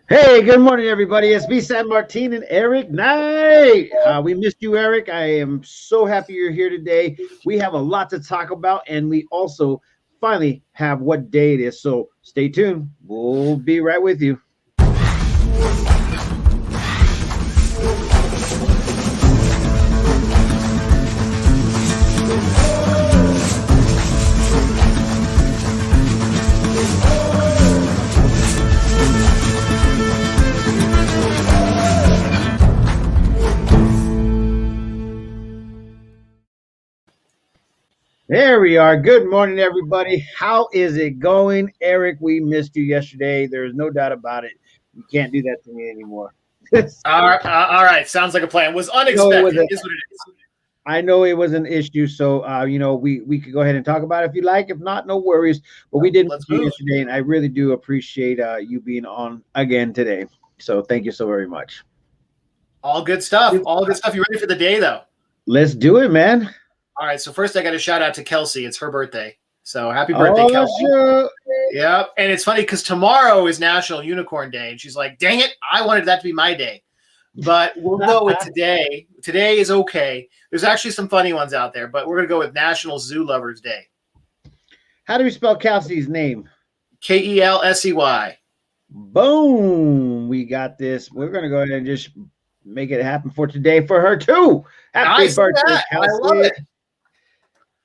Hey, good morning, everybody. It's me, San Martin, and Eric Knight. We missed you, Eric. I am so happy you're here today. We have a lot to talk about, and we also finally have what day it is. So stay tuned. We'll be right with you. There we are. Good morning, everybody. How is it going? Eric, we missed you yesterday. There's no doubt about it. You can't do that to me anymore. All right. Sounds like a plan. Was No, it was unexpected. Is what it is. I know it was an issue, so we could go ahead and talk about it if you like. If not, no worries. But we did Let's you move. yesterday, and I really do appreciate you being on again today. So thank you so very much. All good stuff. All good stuff. You ready for the day, though? Let's do it, man. All right. So first, I got to shout out to Kelsey. It's her birthday. So happy birthday, Oh, Kelsey. sure. Yep. And it's funny because tomorrow is National Unicorn Day, and she's like, "Dang it, I wanted that to be my day." But we'll go with today. Today is okay. There's actually some funny ones out there, but we're gonna go with National Zoo Lovers Day. How do we spell Kelsey's name? Kelsey. Boom. We got this. We're gonna go ahead and just make it happen for today for her too. Happy Nice. birthday, I love Kelsey. it.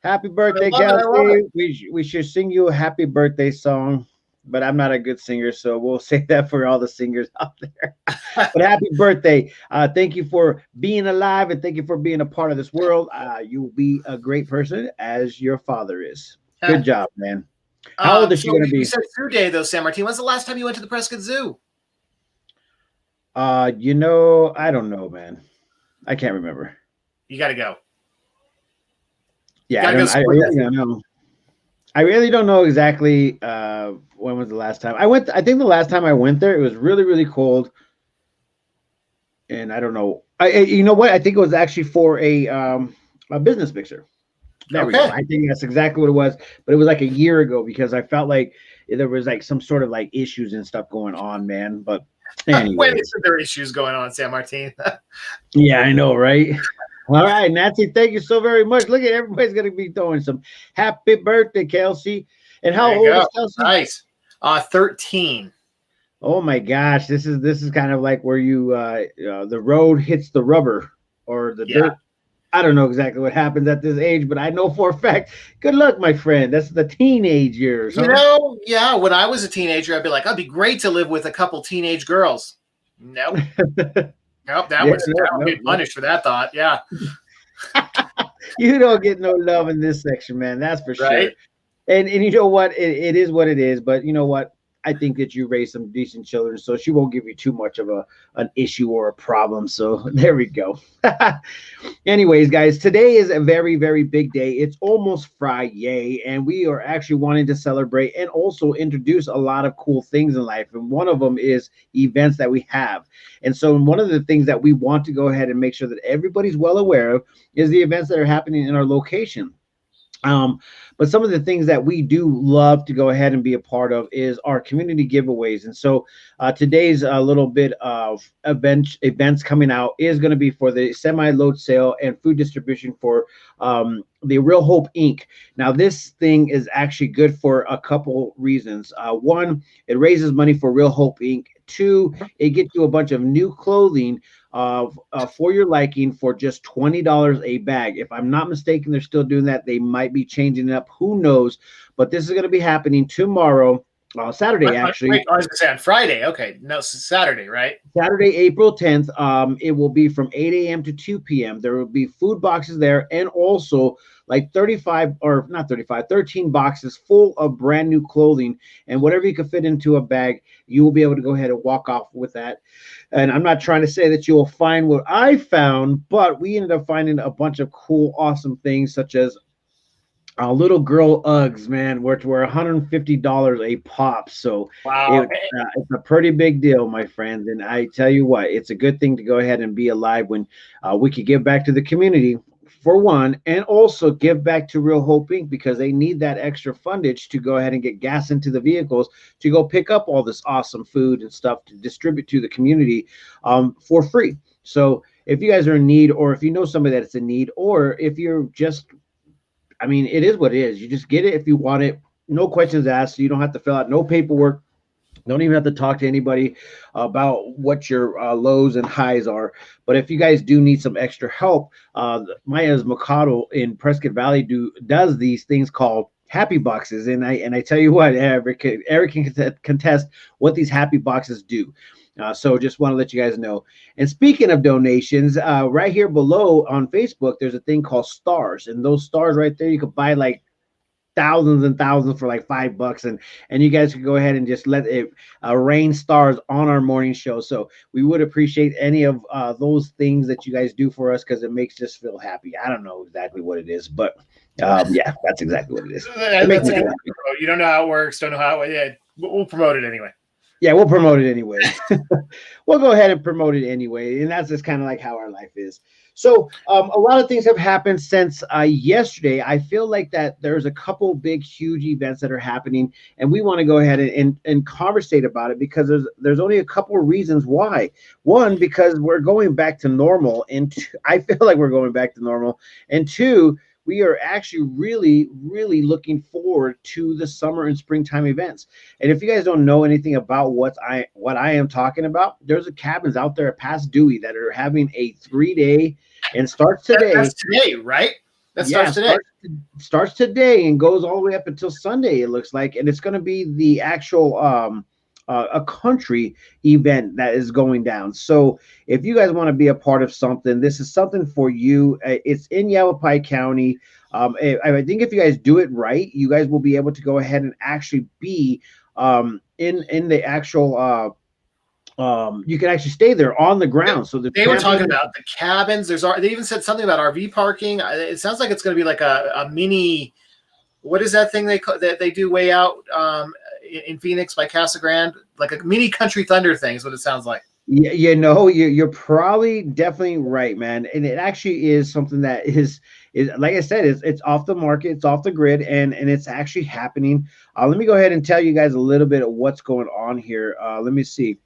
Happy birthday, I love Kelsey. it. We should sing you a happy birthday song, but I'm not a good singer, so we'll say that for all the singers out there. But happy birthday. Thank you for being alive and thank you for being a part of this world. You will be a great person as your father is. Good job, man. How old is she going to be? You said Zoo Day, though, San Martin. When's the last time you went to the Prescott Zoo? I don't know, man. I can't remember. You got to go. Yeah, I really don't know. I really don't know exactly when was the last time I went. I think the last time I went there, it was really, really cold, and I don't know. You know what? I think it was actually for a business picture. There we go. I think that's exactly what it was, but it was like a year ago because I felt like there was like some sort of like issues and stuff going on, man. But anyway, when is there issues going on, San Martin? Yeah, I know, right? All right, Nancy, thank you so very much. Look at everybody's going to be throwing some happy birthday, Kelsey. And how old is Kelsey? Nice. 13. Oh my gosh, this is kind of like where you the road hits the rubber or the dirt. I don't know exactly what happens at this age, but I know for a fact. Good luck, my friend. That's the teenage years. Huh? When I was a teenager, I'd be like, "I'd be great to live with a couple teenage girls." Nope. Nope, that would be punished for that thought. Yeah. You don't get no love in this section, man. That's for sure. And you know what? It is what it is. But you know what? I think that you raised some decent children, so she won't give you too much of an issue or a problem. So there we go. Anyways, guys, today is a very, very big day. It's almost Friday, and we are actually wanting to celebrate and also introduce a lot of cool things in life. And one of them is events that we have. And so one of the things that we want to go ahead and make sure that everybody's well aware of is the events that are happening in our location. But some of the things that we do love to go ahead and be a part of is our community giveaways. And so today's little bit of events coming out is going to be for the semi-load sale and food distribution for the Real Hope Inc. Now, this thing is actually good for a couple reasons. One, it raises money for Real Hope Inc. Two, it gets you a bunch of new clothing for your liking for just $20 a bag. If I'm not mistaken, they're still doing that. They might be changing it up. Who knows? But this is going to be happening tomorrow. Saturday, actually. Wait, I was going to say on Friday. Okay. No, Saturday, right? Saturday, April 10th. It will be from 8 a.m. to 2 p.m. There will be food boxes there and also like 13 boxes full of brand new clothing. And whatever you can fit into a bag, you will be able to go ahead and walk off with that. And I'm not trying to say that you will find what I found, but we ended up finding a bunch of cool, awesome things such as little girl Uggs, man, which were $150 a pop. So wow, it's a pretty big deal, my friends. And I tell you what, it's a good thing to go ahead and be alive when we could give back to the community for one, and also give back to Real Hope Inc. because they need that extra fundage to go ahead and get gas into the vehicles to go pick up all this awesome food and stuff to distribute to the community for free. So if you guys are in need, or if you know somebody that's in need, or if you're just, I mean, it is what it is. You just get it if you want it. No questions asked. So you don't have to fill out no paperwork. Don't even have to talk to anybody about what your lows and highs are. But if you guys do need some extra help, Maya's Mercado in Prescott Valley does these things called happy boxes. And I tell you what, Eric can contest what these happy boxes do. So just want to let you guys know. And speaking of donations, right here below on Facebook, there's a thing called stars. And those stars right there, you could buy like thousands and thousands for like $5, and you guys can go ahead and just let it rain stars on our morning show. So we would appreciate any of those things that you guys do for us, because it makes us feel happy. I don't know exactly what it is, but yeah, that's exactly what it is. You don't know how it works, don't know how it, yeah, we'll promote it anyway. Yeah, we'll promote it anyway. We'll go ahead and promote it anyway. And that's just kind of like how our life is. So a lot of things have happened since yesterday. I feel like that there's a couple big, huge events that are happening, and we want to go ahead and conversate about it, because there's only a couple of reasons why. One, because we're going back to normal, and I feel like we're going back to normal. And two, we are actually really, really looking forward to the summer and springtime events. And if you guys don't know anything about what I am talking about, there's a cabins out there at Pass Dewey that are having a 3-day, and starts today. That's today, right? That starts today. Starts today and goes all the way up until Sunday, it looks like. And it's going to be the actual a country event that is going down. So if you guys want to be a part of something, this is something for you. It's in Yavapai County. I think if you guys do it right, you guys will be able to go ahead and actually be in the actual you can actually stay there on the ground. So they were talking about the cabins. They even said something about RV parking. It sounds like it's going to be like a mini. What is that thing that they do way out in Phoenix by Casa Grande? Like a mini Country Thunder thing is what it sounds like. Yeah, you're probably definitely right, man. And it actually is something that is like I said, it's off the market, it's off the grid, and it's actually happening. Let me go ahead and tell you guys a little bit of what's going on here. Let me see.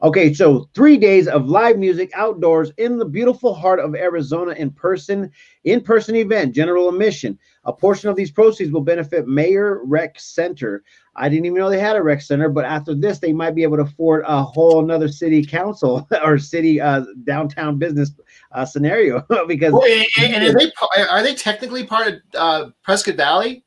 Okay, so 3 days of live music outdoors in the beautiful heart of Arizona, in-person event, general admission. A portion of these proceeds will benefit Mayor Rec Center. I didn't even know they had a rec center, but after this, they might be able to afford a whole another city council or city downtown business scenario. Because and are they technically part of Prescott Valley?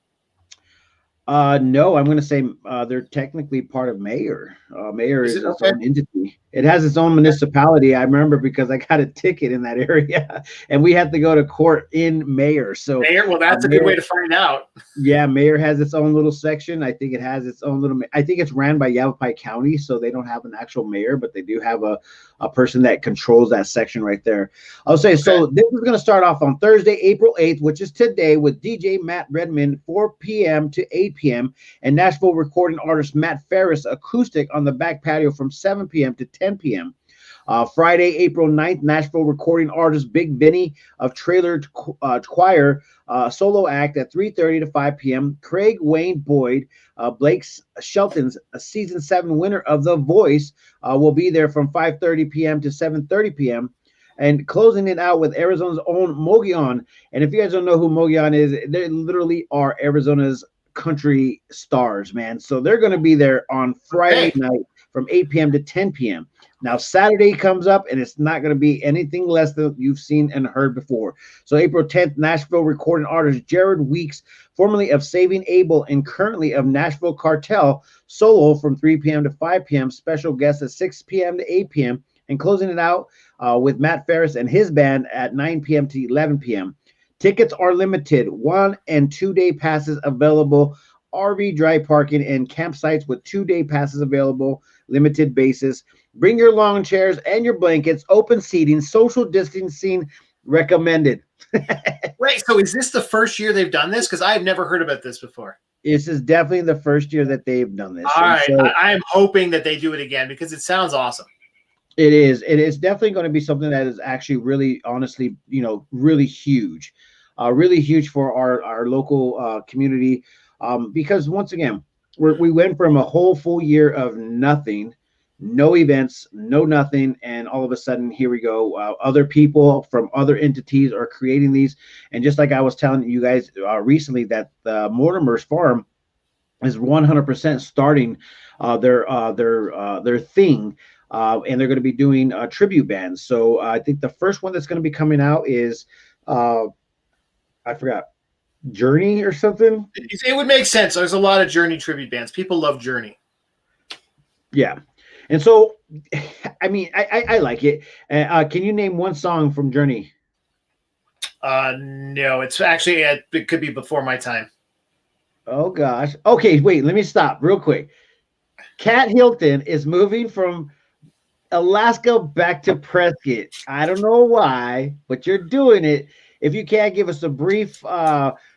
No, I'm going to say they're technically part of Mayor. Mayor is its own entity. It has its own municipality. I remember because I got a ticket in that area, and we had to go to court in Mayor. So Mayor, well, that's a good way to find out. Yeah, Mayor has its own little section. I think it has its own little. I think it's ran by Yavapai County, so they don't have an actual mayor, but they do have a person that controls that section right there. I'll say so. This is going to start off on Thursday, April 8th, which is today, with DJ Matt Redmond, 4 p.m. to 8 p.m., and Nashville recording artist Matt Ferris acoustic on the back patio from 7 p.m. to 10 p.m. Friday, April 9th, Nashville recording artist Big Vinny of Trailer Choir solo act at 3:30 to 5 p.m. Craig Wayne Boyd, Blake Shelton's season 7 winner of The Voice, will be there from 5:30 p.m. to 7:30 p.m. And closing it out with Arizona's own Mogollon. And if you guys don't know who Mogollon is, they literally are Arizona's country stars, man. So they're going to be there on Friday night from 8 p.m. to 10 p.m. Now, Saturday comes up, and it's not going to be anything less than you've seen and heard before. So April 10th, Nashville recording artist Jared Weeks, formerly of Saving Abel and currently of Nashville Cartel, solo from 3 p.m. to 5 p.m. Special guests at 6 p.m. to 8 p.m. And closing it out with Matt Ferris and his band at 9 p.m. to 11 p.m. Tickets are limited, 1- and 2-day passes available, RV dry parking and campsites with 2-day passes available, limited basis. Bring your lawn chairs and your blankets, open seating, social distancing recommended. Wait, so is this the first year they've done this? Because I've never heard about this before. This is definitely the first year that they've done this. All right, so, I am hoping that they do it again because it sounds awesome. It is. It is definitely going to be something that is actually really, honestly, really huge for our local community. Because once again, we went from a whole full year of nothing, no events, no nothing, and all of a sudden here we go. Other people from other entities are creating these, and just like I was telling you guys recently, that the Mortimer's Farm is 100% starting their thing, and they're going to be doing tribute bands. So I think the first one that's going to be coming out is uh, I forgot, Journey or something. It would make sense. There's a lot of Journey tribute bands. People love Journey. Yeah, and so I mean I like it. Can you name one song from Journey? No, it's actually it could be before my time. Oh gosh. Okay, wait. Let me stop real quick. Cat Hilton is moving from Alaska back to Prescott. I don't know why, but you're doing it. If you can't give us a brief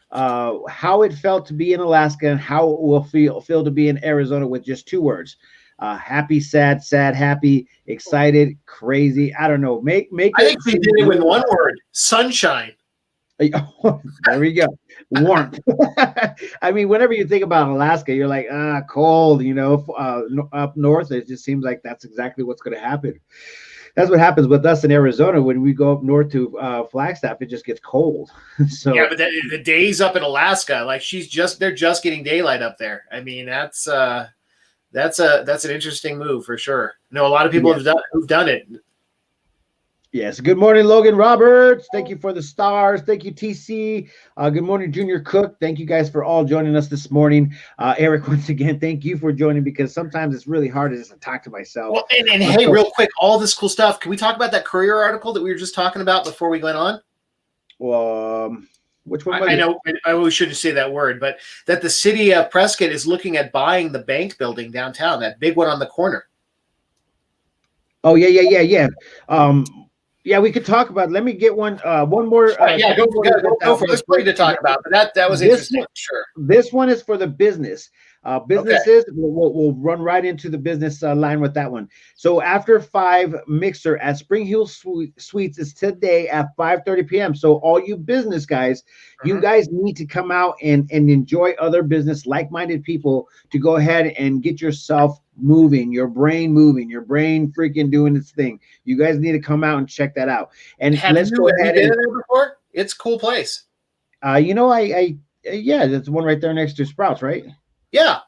how it felt to be in Alaska and how it will feel to be in Arizona with just two words. Happy, sad, sad, happy, excited, crazy. I don't know. Make I think we did it with one word: sunshine. There we go. Warmth. I mean, whenever you think about Alaska, you're like, cold, up north, it just seems like that's exactly what's going to happen. That's what happens with us in Arizona. When we go up north to Flagstaff, it just gets cold. So yeah, but the days up in Alaska, like they're just getting daylight up there. I mean, that's an interesting move for sure. I know a lot of people who've done it. Yes. Good morning, Logan Roberts. Thank you for the stars. Thank you, TC. Good morning, Junior Cook. Thank you guys for all joining us this morning. Eric, once again, thank you for joining, because sometimes it's really hard to just talk to myself. Well, and hey, real quick, all this cool stuff. Can we talk about that Courier article that we were just talking about before we went on? Well, which one? I know we shouldn't say that word, but that the city of Prescott is looking at buying the bank building downtown, that big one on the corner. Oh, yeah. Yeah, we could talk about. Let me get one more. Yeah, go for it. There's plenty to talk about, but that was interesting. Sure. This one is for the business. Businesses, okay. We'll run right into the business line with that one. So after 5 mixer at Spring Hill Suites is today at 5:30 p.m. So all you business guys, you guys need to come out and enjoy other business, like-minded people, to go ahead and get yourself moving, your brain freaking doing its thing. You guys need to come out and check that out. And let's go ahead. Have you been there before? It's a cool place. Yeah, that's the one right there next to Sprouts, right? Yeah.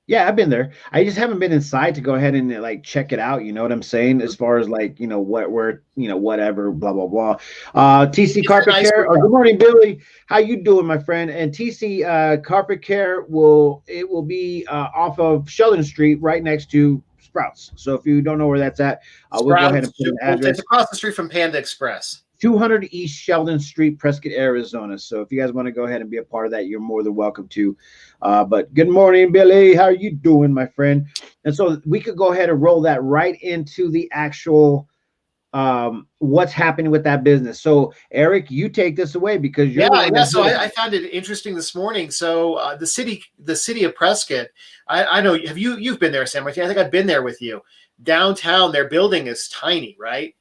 Yeah, I've been there. I just haven't been inside to go ahead and like check it out. You know what I'm saying? As far as like, whatever, blah, blah, blah. TC Carpet Care. Good morning, Billy. How you doing, my friend? And TC Carpet Care will be off of Sheldon Street, right next to Sprouts. So if you don't know where that's at, we'll go ahead and put an address. It's across the street from Panda Express. 200 East Sheldon Street, Prescott, Arizona. So if you guys want to go ahead and be a part of that, you're more than welcome to. But good morning, Billy. How are you doing, my friend? And so we could go ahead and roll that right into the actual what's happening with that business. So Eric, you take this away, because you're So I found it interesting this morning. So the city of Prescott, I know you've been there, Sam. I think I've been there with you. Downtown, their building is tiny, right?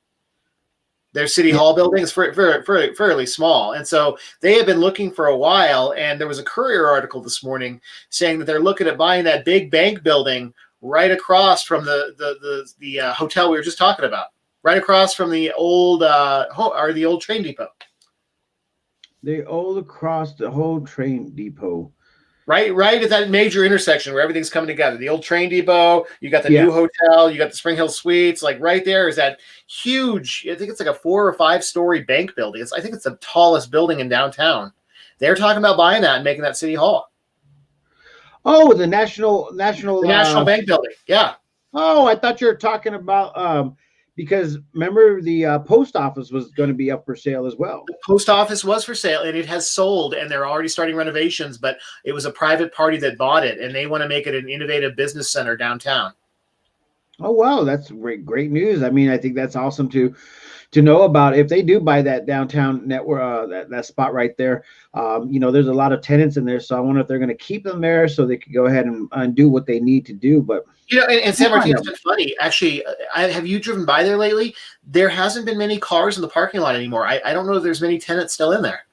Their city hall building is fairly small. And so they have been looking for a while. And there was a Courier article this morning saying that they're looking at buying that big bank building right across from the hotel we were just talking about, right across from the old the old train depot. They all across the whole train depot. Right at that major intersection where everything's coming together. The old train depot, you got the new hotel, you got the Spring Hill Suites. Like right there is that huge, I think it's like a 4 or 5 story bank building. I think it's the tallest building in downtown. They're talking about buying that and making that city hall. Oh, the National Bank building. Yeah. Oh, I thought you were talking about because remember the post office was going to be up for sale as well. The post office was for sale, and it has sold, and they're already starting renovations, but it was a private party that bought it, and they want to make it an innovative business center downtown. Oh wow, that's great news. I mean, I think that's awesome to know about. If they do buy that downtown network, that spot right there, there's a lot of tenants in there, so I wonder if they're going to keep them there so they can go ahead and do what they need to do. But And San Martin, it's been funny. Actually, have you driven by there lately? There hasn't been many cars in the parking lot anymore. I don't know if there's many tenants still in there.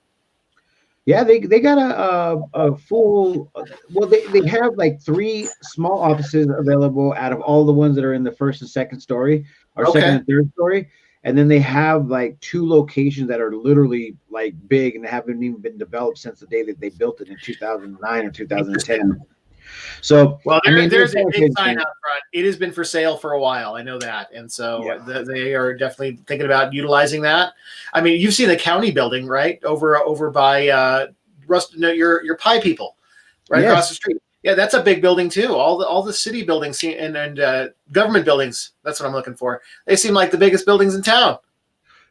Yeah, they got a full. Well, they have like 3 small offices available out of all the ones that are in the first and second story, or second Okay. and third story, and then they have like 2 locations that are literally like big and haven't even been developed since the day that they built it in 2009 or 2010. So, Well, I mean, there's a big sign out front. It has been for sale for a while. I know that, and so yeah. they are definitely thinking about utilizing that. I mean, you've seen the county building, right, over by your pie people, right across the street. Yeah, that's a big building too. All the city buildings and government buildings. That's what I'm looking for. They seem like the biggest buildings in town.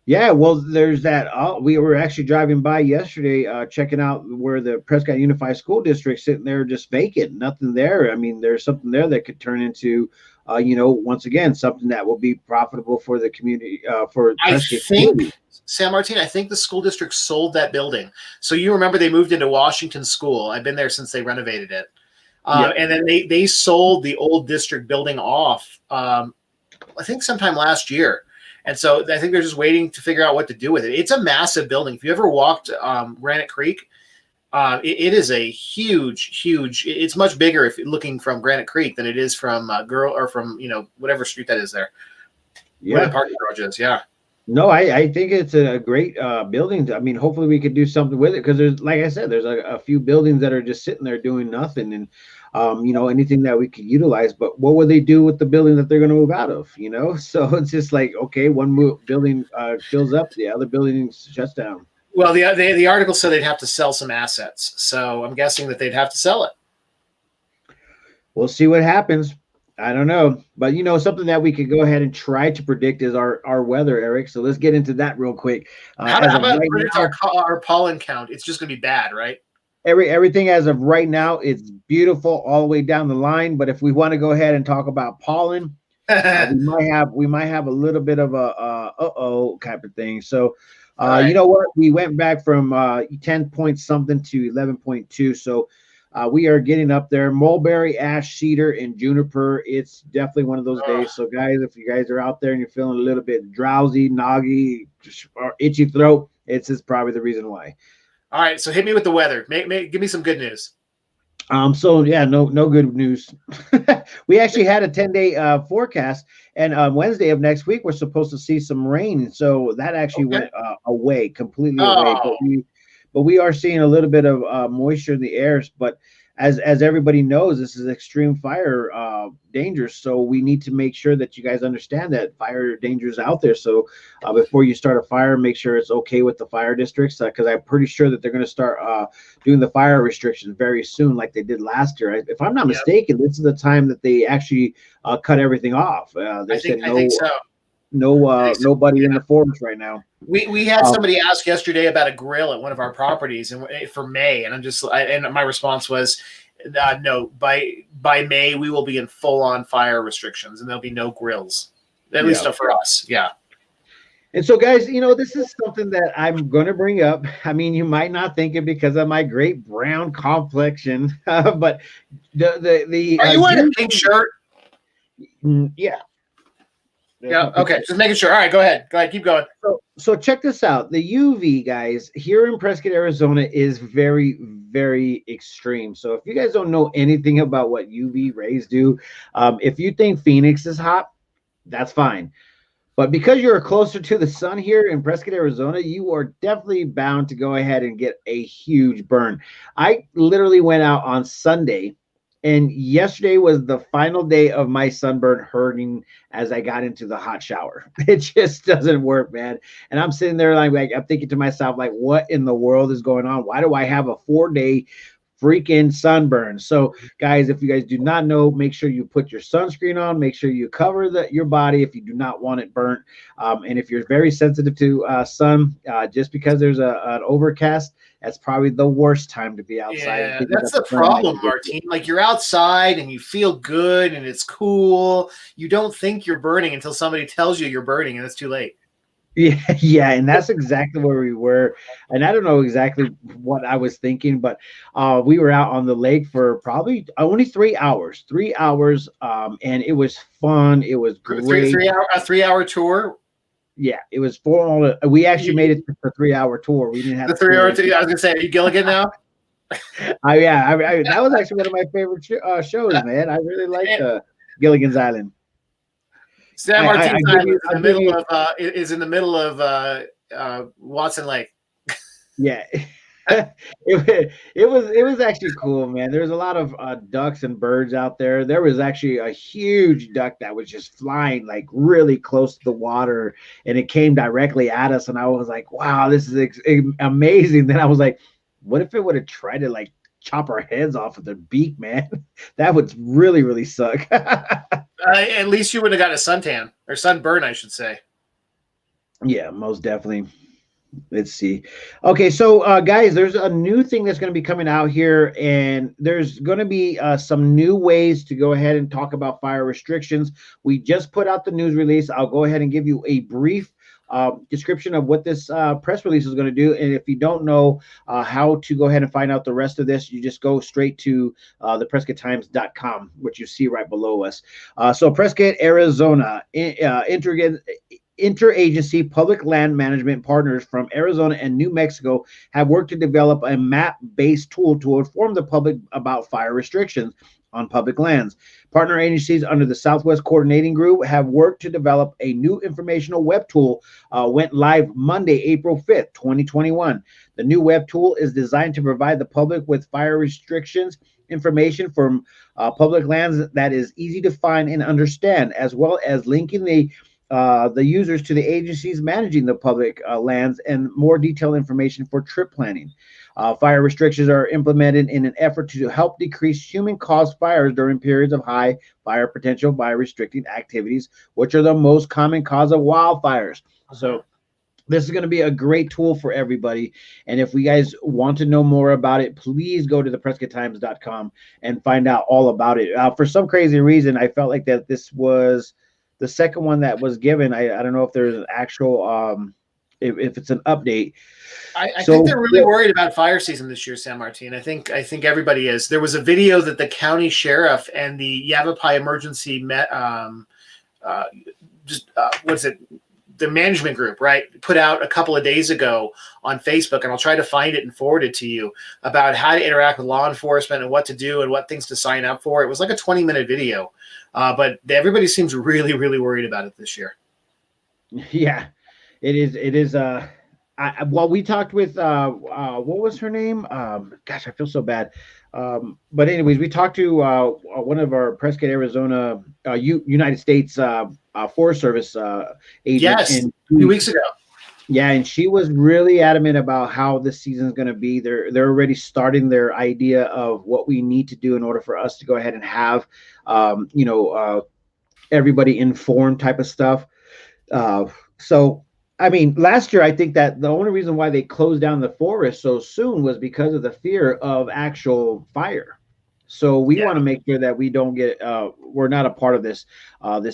Yeah, well, there's that. We were actually driving by yesterday, checking out where the Prescott Unified School District sitting there just vacant, nothing there. I mean, there's something there that could turn into, once again, something that will be profitable for the community, for Prescott community. San Martin, I think the school district sold that building. So you remember they moved into Washington School. I've been there since they renovated it. And then they sold the old district building off, I think sometime last year. And so I think they're just waiting to figure out what to do with it. It's a massive building. If you ever walked Granite Creek, it is a huge. It's much bigger if you're looking from Granite Creek than it is from from whatever street that is there. Yeah, where the parking garage is. Yeah. No, I think it's a great building. I mean, hopefully we could do something with it because there's, like I said, there's a few buildings that are just sitting there doing nothing, and anything that we could utilize. But what will they do with the building that they're going to move out of? So it's just like, okay, building fills up, the other building shuts down. Well, the article said they'd have to sell some assets, so I'm guessing that they'd have to sell it. We'll see what happens. I don't know, but something that we could go ahead and try to predict is our weather, Eric. So let's get into that real quick. How about predict our pollen count? It's just going to be bad, right? Everything as of right now, it's beautiful all the way down the line. But if we want to go ahead and talk about pollen, we might have a little bit of a type of thing. So, right. You know what? We went back from 10 point something to 11.2. So. We are getting up there. Mulberry, ash, cedar, and juniper. It's definitely one of those days. So, guys, if you guys are out there and you're feeling a little bit drowsy, noggy, or itchy throat, it's probably the reason why. All right, so hit me with the weather. Give me some good news. So yeah, no good news. We actually had a 10-day forecast, and Wednesday of next week we're supposed to see some rain. So that actually went away, completely away. But we are seeing a little bit of moisture in the air. But as everybody knows, this is extreme fire danger. So we need to make sure that you guys understand that fire danger is out there. So before you start a fire, make sure it's okay with the fire districts, because I'm pretty sure that they're going to start doing the fire restrictions very soon, like they did last year. If I'm not mistaken, this is the time that they actually cut everything off. I think so. Nobody in the forest right now. We had somebody ask yesterday about a grill at one of our properties and for May, and and my response was, no. By May we will be in full on fire restrictions, and there'll be no grills, at least for us. Yeah. And so, guys, this is something that I'm going to bring up. I mean, you might not think it because of my great brown complexion, but the are you wearing a pink shirt? Yeah. Yeah. Okay. Just making sure. All right. Go ahead. Keep going. So check this out. The UV, guys, here in Prescott, Arizona, is very, very extreme. So if you guys don't know anything about what UV rays do, if you think Phoenix is hot, that's fine. But because you're closer to the sun here in Prescott, Arizona, you are definitely bound to go ahead and get a huge burn. I literally went out on Sunday, and yesterday was the final day of my sunburn hurting as I got into the hot shower. It just doesn't work, man. And I'm sitting there like I'm thinking to myself, like, what in the world is going on? Why do I have a 4-day freaking sunburn. So, guys, if you guys do not know, make sure you put your sunscreen on. Make sure you cover your body if you do not want it burnt. And if you're very sensitive to sun, just because there's an overcast, that's probably the worst time to be outside. Yeah, that's the problem, Martine. Like you're outside and you feel good and it's cool. You don't think you're burning until somebody tells you you're burning, and it's too late. Yeah, and that's exactly where we were. And I don't know exactly what I was thinking, but we were out on the lake for probably only 3 hours. 3 hours, and it was fun. It was great. A 3 hour tour. Yeah, it was for we actually made it for a 3 hour tour. We didn't have the 3 hour tour. I was gonna say, are you Gilligan now? Yeah, that was actually one of my favorite shows, man. I really liked Gilligan's Island. San Martin's Island is in the middle of Watson Lake. Yeah. it was actually cool, man. There was a lot of ducks and birds out there. There was actually a huge duck that was just flying like really close to the water, and it came directly at us. And I was like, "Wow, this is amazing!" Then I was like, "What if it would have tried to like chop our heads off with their beak, man? That would really, really suck." At least you wouldn't have got a suntan or sunburn, I should say. Yeah, most definitely. Let's see. Okay, so guys, there's a new thing that's going to be coming out here, and there's going to be some new ways to go ahead and talk about fire restrictions. We just put out the news release. I'll go ahead and give you a brief description of what this press release is going to do. And if you don't know how to go ahead and find out the rest of this, you just go straight to the PrescottTimes.com, which you see right below us. So Prescott, Arizona, interagency public land management partners from Arizona and New Mexico have worked to develop a map-based tool to inform the public about fire restrictions on public lands. Partner agencies under the Southwest Coordinating Group have worked to develop a new informational web tool, went live Monday, April 5th, 2021. The new web tool is designed to provide the public with fire restrictions information from public lands that is easy to find and understand, as well as linking the users to the agencies managing the public lands and more detailed information for trip planning. Fire restrictions are implemented in an effort to help decrease human-caused fires during periods of high fire potential by restricting activities, which are the most common cause of wildfires. So this is going to be a great tool for everybody. And if you guys want to know more about it, please go to the PrescottTimes.com and find out all about it. For some crazy reason, I felt like that this was the second one that was given. I don't know if there's an actual if it's an update. I think they're really worried about fire season this year, San Martin. I think everybody is. There was a video that the county sheriff and the Yavapai emergency the management group, right, put out a couple of days ago on Facebook, and I'll try to find it and forward it to you, about how to interact with law enforcement and what to do and what things to sign up for. It was like a 20-minute video, but everybody seems really, really worried about it this year. Yeah, it is. It is. Well, we talked with what was her name? Gosh, I feel so bad. But anyways, we talked to one of our Prescott, Arizona, United States Forest Service agents. Yes, 2 weeks ago. Yeah, and she was really adamant about how this season is going to be. They're already starting their idea of what we need to do in order for us to go ahead and have, everybody informed type of stuff. So, I mean, last year, I think that the only reason why they closed down the forest so soon was because of the fear of actual fire. So we want to make sure that we don't get, we're not a part of this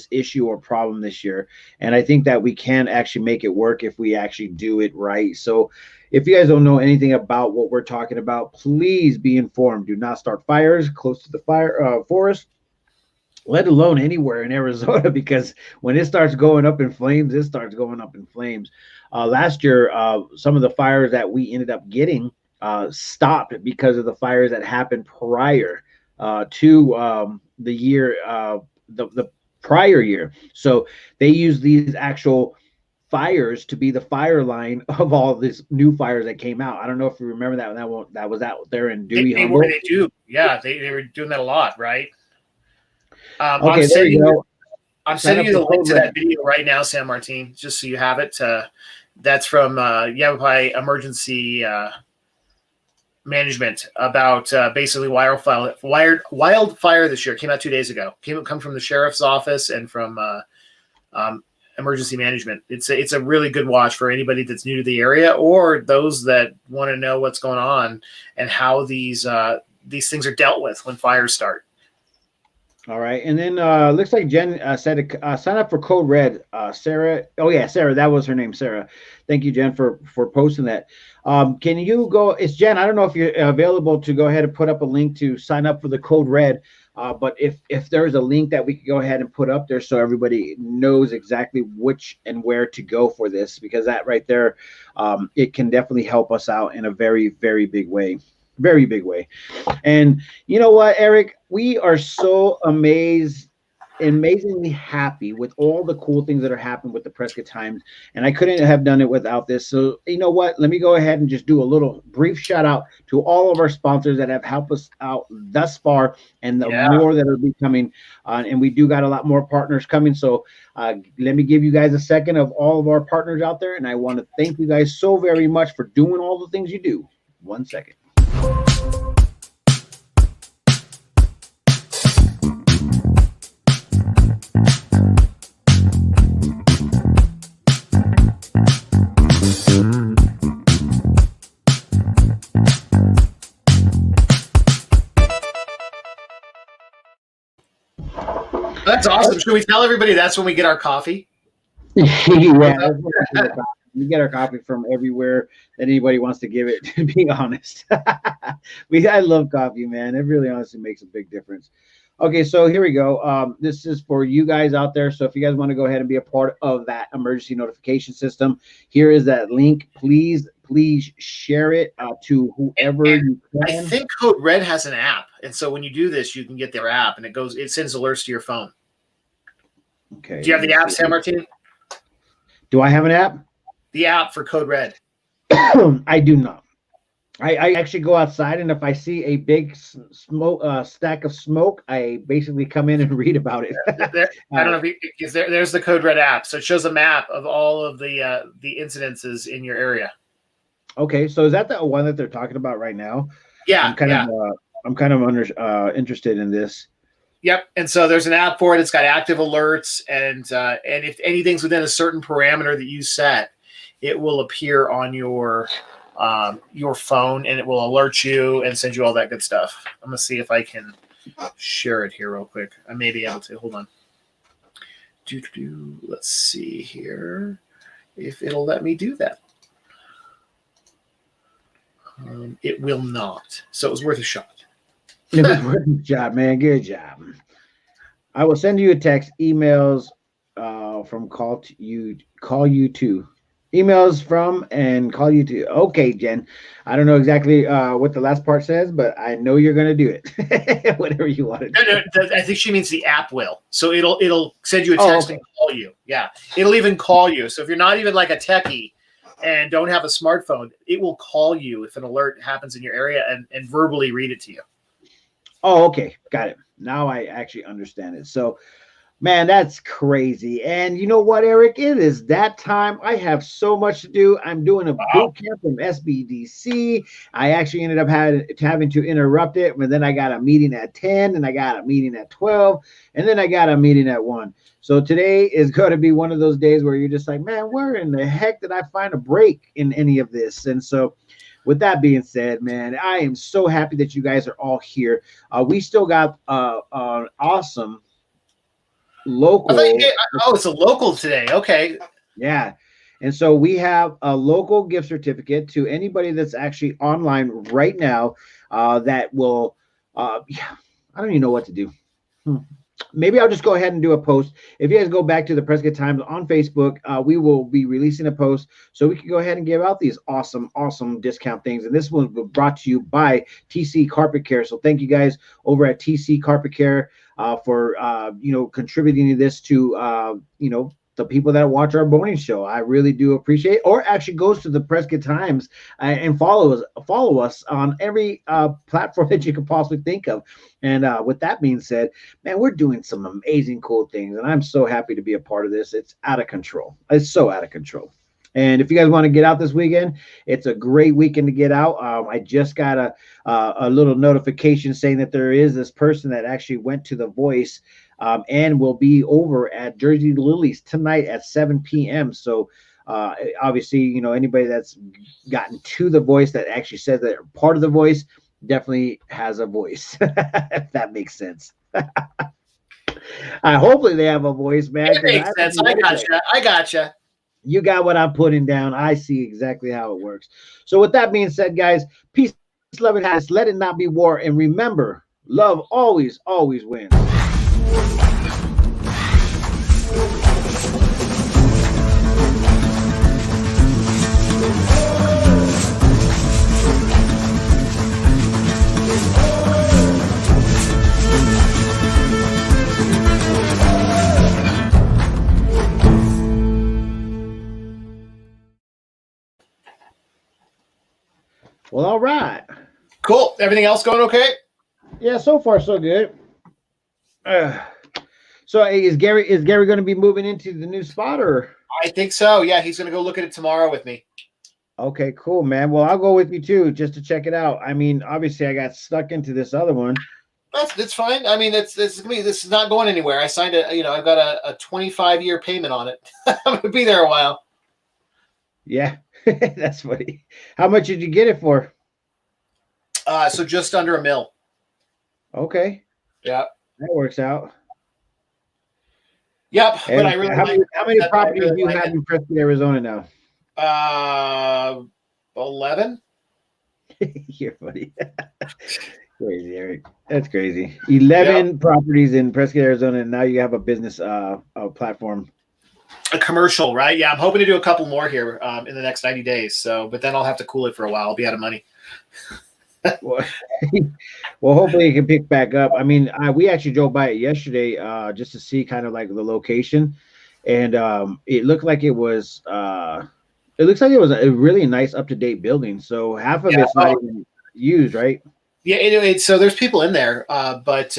issue or problem this year. And I think that we can actually make it work if we actually do it right. So if you guys don't know anything about what we're talking about, please be informed. Do not start fires close to the forest, let alone anywhere in Arizona, because when it starts going up in flames, it starts going up in flames. Last year, some of the fires that we ended up getting stopped because of the fires that happened prior to the year, the prior year. So they use these actual fires to be the fire line of all these new fires that came out. I don't know if you remember that was out there in Dewey. They do. Yeah, they were doing that a lot, right? Okay, I'm sending you the link to that video right now, San Martin, just so you have it. That's from Yavapai Emergency management about basically wildfire this year. It came out 2 days ago. Come from the sheriff's office and from emergency management. It's a really good watch for anybody that's new to the area or those that want to know what's going on and how these things are dealt with when fires start. All right, and then looks like Jen said sign up for Code Red. Sarah, oh yeah, Sarah, that was her name, Sarah. Thank you, Jen, for posting that. Can you go? It's Jen. I don't know if you're available to go ahead and put up a link to sign up for the Code Red. But if there's a link that we could go ahead and put up there so everybody knows exactly which and where to go for this, because that right there, it can definitely help us out in a very, very big way. Very big way. And you know what, Eric, we are so amazingly happy with all the cool things that are happening with the Prescott Times, and I couldn't have done it without this. So you know what, let me go ahead and just do a little brief shout out to all of our sponsors that have helped us out thus far, and the more that are becoming, and we do got a lot more partners coming. So let me give you guys a second of all of our partners out there, and I want to thank you guys so very much for doing all the things you do. 1 second. That's awesome. Should we tell everybody that's when we get our coffee? Yeah, we get our coffee from everywhere that anybody wants to give it, to be honest. I love coffee, man. It really honestly makes a big difference. Okay, so here we go. This is for you guys out there. So if you guys want to go ahead and be a part of that emergency notification system, here is that link. Please share it to whoever you can. I think Code Red has an app, and so when you do this, you can get their app, and it sends alerts to your phone. Okay. Do you have the app, San Martin? Do I have an app? The app for Code Red. I do not. I actually go outside, and if I see a big smoke stack of smoke, I basically come in and read about it. I don't know if there's the Code Red app, so it shows a map of all of the incidences in your area. Okay, so is that the one that they're talking about right now? Yeah, I'm kind of interested in this. Yep, and so there's an app for it. It's got active alerts, and if anything's within a certain parameter that you set, it will appear on your phone, and it will alert you and send you all that good stuff. I'm gonna see if I can share it here real quick. I may be able to. Hold on. Let's see here if it'll let me do that. It will not. So it was worth a shot. It was worth a shot, man. Good job. I will send you a text, emails from call you to. Emails from and call you to. Okay, Jen. I don't know exactly what the last part says, but I know you're going to do it. Whatever you want to do. No, I think she means the app will. So it'll send you a text and call you. Yeah. It'll even call you. So if you're not even like a techie and don't have a smartphone, it will call you if an alert happens in your area and verbally read it to you. Oh, okay. Got it. Now I actually understand it. So, man, that's crazy. And you know what, Eric? It is that time. I have so much to do. I'm doing a boot camp from SBDC. I actually ended up having to interrupt it, but then I got a meeting at 10, and I got a meeting at 12, and then I got a meeting at 1. So today is going to be one of those days where you're just like, man, where in the heck did I find a break in any of this? And so with that being said, man, I am so happy that you guys are all here. We still got an awesome local. It's a local today. Okay. Yeah. And so we have a local gift certificate to anybody that's actually online right now that will, I don't even know what to do. Maybe I'll just go ahead and do a post. If you guys go back to the Prescott Times on Facebook, we will be releasing a post so we can go ahead and give out these awesome discount things. And this one was brought to you by TC Carpet Care. So thank you guys over at TC Carpet Care for contributing to this to the people that watch our morning show. I really do appreciate it. Or actually goes to the Prescott Times and follow us on every platform that you could possibly think of. And with that being said, man, we're doing some amazing cool things, and I'm so happy to be a part of this. It's out of control. It's so out of control. And if you guys want to get out this weekend, it's a great weekend to get out. I just got a little notification saying that there is this person that actually went to The Voice and will be over at Jersey Lilies tonight at 7 p.m. So obviously, you know, anybody that's gotten to The Voice that actually says that they're part of The Voice definitely has a voice, if that makes sense. Hopefully they have a voice, man. It makes sense. I gotcha. You got what I'm putting down. I see exactly how it works. So with that being said, guys, peace, love, and happiness. Let it not be war. And remember, love always, always wins. Well, all right. Cool. Everything else going okay? Yeah, so far so good. So is Gary going to be moving into the new spot, or? I think so. Yeah, he's going to go look at it tomorrow with me. Okay, cool, man. Well, I'll go with you too, just to check it out. I mean, obviously, I got stuck into this other one. That's fine. I mean, this is not going anywhere. I signed I've got a 25-year payment on it. I'm going to be there a while. Yeah, that's funny. How much did you get it for? So just under $1 million. Okay. Yeah. That works out. Yep. And but I really how many properties do you have in Prescott, Arizona now? 11. You're funny. Crazy, Eric. That's crazy. 11 properties in Prescott, Arizona, and now you have a business platform. A commercial, right? Yeah, I'm hoping to do a couple more here in the next 90 days. So, but then I'll have to cool it for a while. I'll be out of money. Well, hopefully it can pick back up. I mean, we actually drove by it yesterday just to see kind of like the location, and it looked like it was. It looks like it was a really nice, up to date building. So half of it's not even used, right? Yeah, so there's people in there, but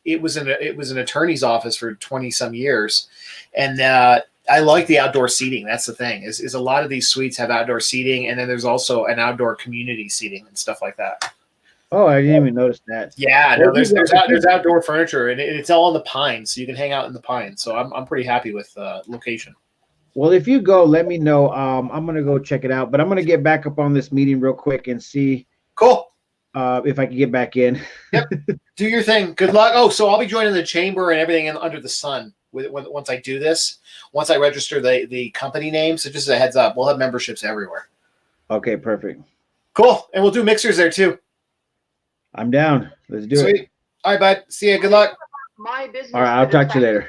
it was an attorney's office for 20 some years, and I like the outdoor seating. That's the thing is a lot of these suites have outdoor seating, and then there's also an outdoor community seating and stuff like that. Oh, I didn't even notice that. Yeah, no, there's outdoor furniture, and it's all in the pines, so you can hang out in the pines. So I'm pretty happy with location. Well, if you go, let me know. I'm gonna go check it out, but I'm gonna get back up on this meeting real quick and see. Cool. If I can get back in. Yep. Do your thing. Good luck. Oh, so I'll be joining the chamber and everything under the sun once I do this. Once I register the company name. So just as a heads up, we'll have memberships everywhere. Okay, perfect. Cool. And we'll do mixers there too. I'm down. Let's do it. All right, bud. See ya. Good luck. My business. All right, I'll talk to you later.